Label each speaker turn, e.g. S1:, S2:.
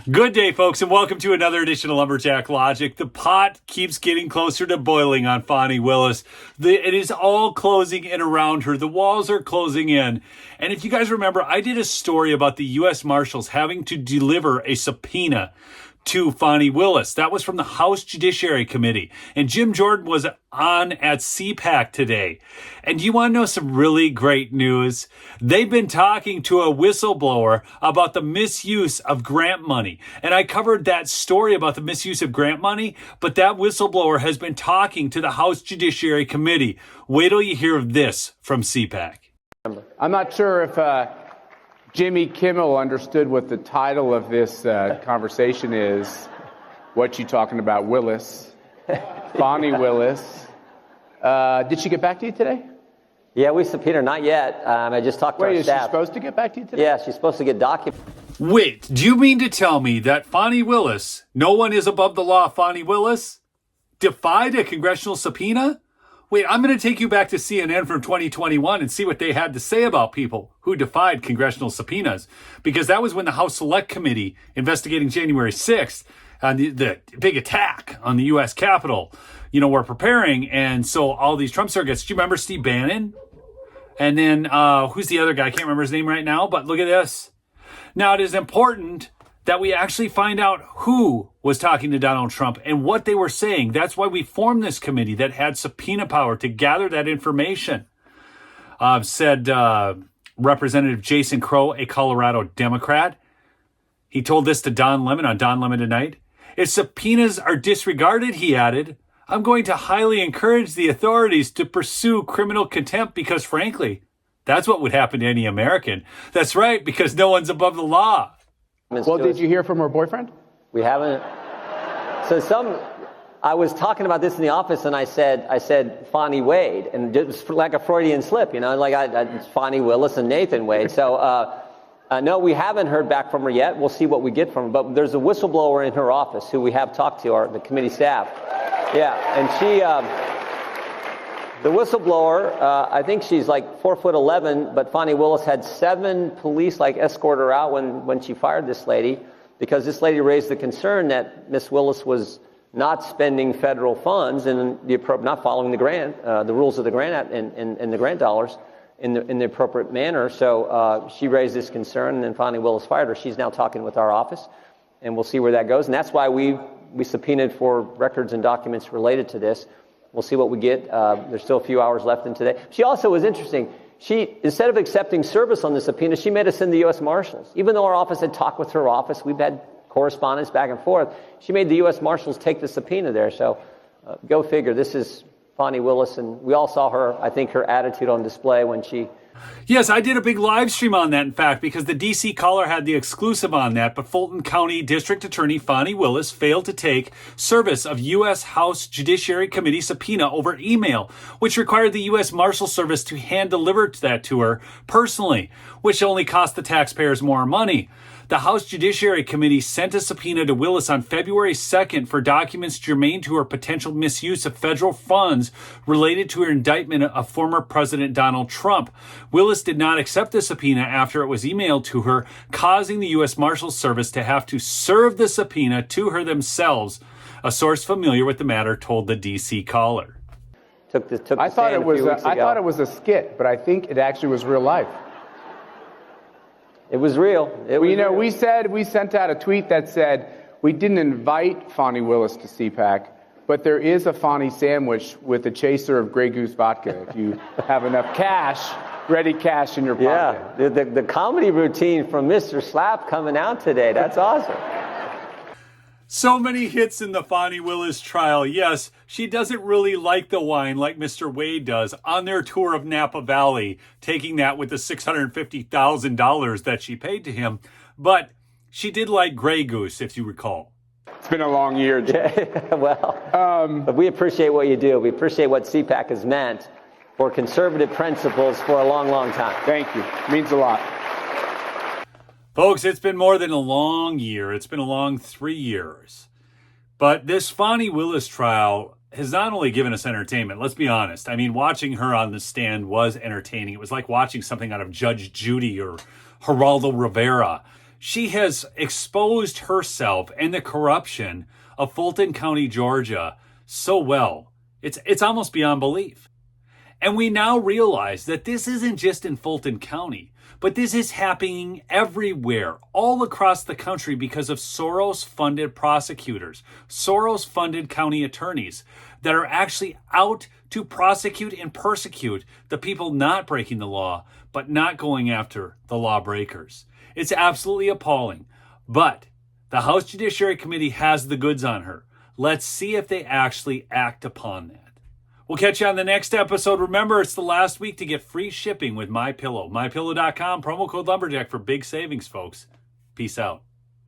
S1: Good day, folks, and welcome to another edition of Lumberjack Logic. The pot keeps getting closer to boiling on Fani Willis. It is all closing in around her. The walls are closing in. And if you guys remember, I did a story about the U.S. Marshals having to deliver a subpoena to Fani Willis. That was from the House Judiciary Committee. And Jim Jordan was on at CPAC today. And you want to know some really great news? They've been talking to a whistleblower about the misuse of grant money. And I covered that story about the misuse of grant money, but that whistleblower has been talking to the House Judiciary Committee. Wait till you hear of this from CPAC.
S2: I'm not sure if Jimmy Kimmel understood what the title of this conversation is. What you talking about, Willis? Fani Willis. Did she get back to you today?
S3: Yeah, we subpoenaed her. Not yet. I just talked to our
S2: Wait, is she
S3: staff.
S2: supposed to get back to you today?
S3: Yeah, she's supposed to get documents.
S1: Wait, do you mean to tell me that Fani Willis, no one is above the law, Fani Willis, defied a congressional subpoena? Wait, I'm going to take you back to CNN from 2021 and see what they had to say about people who defied congressional subpoenas. Because that was when the House Select Committee investigating January 6th and the big attack on the U.S. Capitol, were preparing. And so all these Trump surrogates, do you remember Steve Bannon? And then who's the other guy? I can't remember his name right now, but look at this. Now, it is important that we actually find out who was talking to Donald Trump and what they were saying. That's why we formed this committee that had subpoena power to gather that information, said Representative Jason Crow, a Colorado Democrat. He told this to Don Lemon on Don Lemon Tonight. If subpoenas are disregarded, he added, I'm going to highly encourage the authorities to pursue criminal contempt because, frankly, that's what would happen to any American. That's right, because no one's above the law.
S2: Well, did you hear from her boyfriend?
S3: We haven't. I was talking about this in the office, and I said Fani Wade, and it was like a Freudian slip, it's Fani Willis and Nathan Wade. So, no, we haven't heard back from her yet. We'll see what we get from her. But there's a whistleblower in her office who we have talked to, the committee staff. Yeah, and she, the whistleblower, I think she's like 4'11", but Fani Willis had 7 police escort her out when she fired this lady, because this lady raised the concern that Miss Willis was not spending federal funds and not following the grant, the rules of the grant and the grant dollars in the appropriate manner. So she raised this concern, and then Fani Willis fired her. She's now talking with our office, and we'll see where that goes. And that's why we subpoenaed for records and documents related to this. We'll see what we get. There's still a few hours left in today. She also was interesting. She, instead of accepting service on the subpoena, she made us send the U.S. Marshals. Even though our office had talked with her office, we've had correspondence back and forth, she made the U.S. Marshals take the subpoena there. So go figure. This is Fani Willis, and we all saw her attitude on display when she...
S1: Yes, I did a big live stream on that, in fact, because the D.C. caller had the exclusive on that, but Fulton County District Attorney Fani Willis failed to take service of U.S. House Judiciary Committee subpoena over email, which required the U.S. Marshal Service to hand-deliver that to her personally, which only cost the taxpayers more money. The House Judiciary Committee sent a subpoena to Willis on February 2nd for documents germane to her potential misuse of federal funds related to her indictment of former President Donald Trump. Willis did not accept the subpoena after it was emailed to her, causing the U.S. Marshals Service to have to serve the subpoena to her themselves. A source familiar with the matter told the D.C. caller.
S2: I thought it was a skit, but I think it actually was real life.
S3: It was real.
S2: We sent out a tweet that said we didn't invite Fani Willis to CPAC, but there is a Fani sandwich with a chaser of Grey Goose vodka if you have enough ready cash in your pocket.
S3: Yeah, the comedy routine from Mr. Slap coming out today. That's awesome.
S1: So many hits in the Fani Willis trial. Yes, she doesn't really like the wine like Mr. Wade does on their tour of Napa Valley, taking that with the $650,000 that she paid to him. But she did like Grey Goose, if you recall.
S2: It's been a long year, Jim.
S3: But we appreciate what you do. We appreciate what CPAC has meant for conservative principles for a long, long time.
S2: Thank you. It means a lot.
S1: Folks, it's been more than a long year. It's been a long 3 years. But this Fani Willis trial has not only given us entertainment, let's be honest. I mean, watching her on the stand was entertaining. It was like watching something out of Judge Judy or Geraldo Rivera. She has exposed herself and the corruption of Fulton County, Georgia so well. It's almost beyond belief. And we now realize that this isn't just in Fulton County, but this is happening everywhere, all across the country because of Soros-funded prosecutors, Soros-funded county attorneys that are actually out to prosecute and persecute the people not breaking the law, but not going after the lawbreakers. It's absolutely appalling. But the House Judiciary Committee has the goods on her. Let's see if they actually act upon that. We'll catch you on the next episode. Remember, it's the last week to get free shipping with MyPillow. MyPillow.com, promo code Lumberjack for big savings, folks. Peace out.